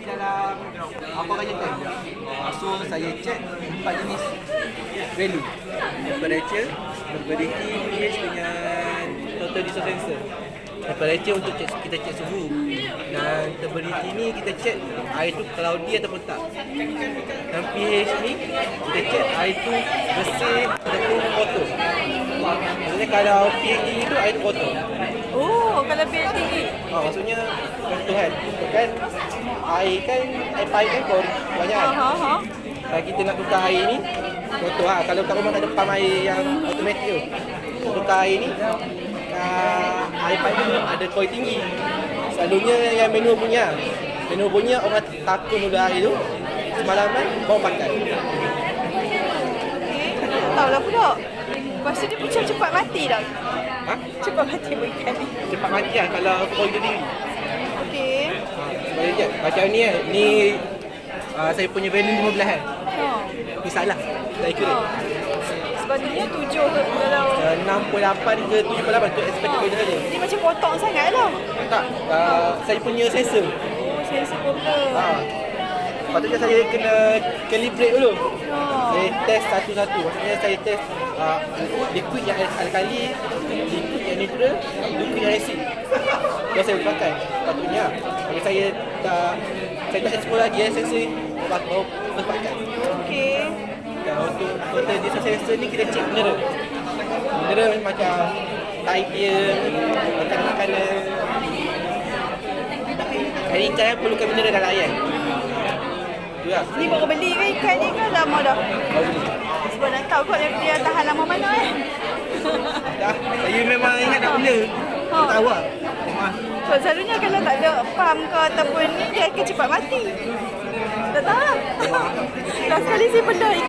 di dalam apa kata kan. So saya check 4 jenis value. Temperature, turbidity, pH dengan total distance sensor. Temperature untuk kita cek suhu. Dan turbidity ni kita cek air tu cloudy ataupun tak. Dan pH ni kita cek air tu bersih ataupun kotor. Maksudnya kalau pH tinggi tu air tu kotor. Oh, kalau pH tinggi. Maksudnya contoh kan air pipe kan banyak kan. Kalau kita nak tukar air ni kotor lah. Kalau kat rumah tak ada pam air yang automatik tu, tukar air ni air pipe tu ada koi tinggi. Selalunya yang manual punya orang takut nula air tu semalaman baru pakai. Tahu lah pula. Lepas tu dia macam cepat mati tak? Ha? Cepat mati pun ikan ni. Cepat mati lah kalau koi tu tinggi. Okey. Sebab je macam ni kan. Ni saya punya value 15 kan. Ni salah. Tak accurate. Sepatutnya 7 kalau 68 ke 78 tu expected value saja. dia macam potong sangat lah. Tak, saya punya sensor. Oh, sensor problem. Patutnya saya kena calibrate dulu. Saya test satu-satu. Maksudnya saya test liquid yang alkali, liquid yang neutral, liquid yang acid. Yang saya boleh pakai. Patutnya. Kalau saya tak explore lagi sensor ni, baru pakai. Okey. Dan untuk total distance sensor ni kita cek mineral. Mineral macam type dia, makanan-makanan. Air ikan perlukan mineral dalam air. Itulah. Ni baru beli ke ikan ni ke lama dah? Baru beli. Sebab nak tahu kot dia tahan lama mana Dah, saya memang ingat nak bela. Tak tahu lah. Sebab selalunya kalau tak ada pam ke ataupun ni dia akan cepat mati. Tak tahu lah. Last kali saya bela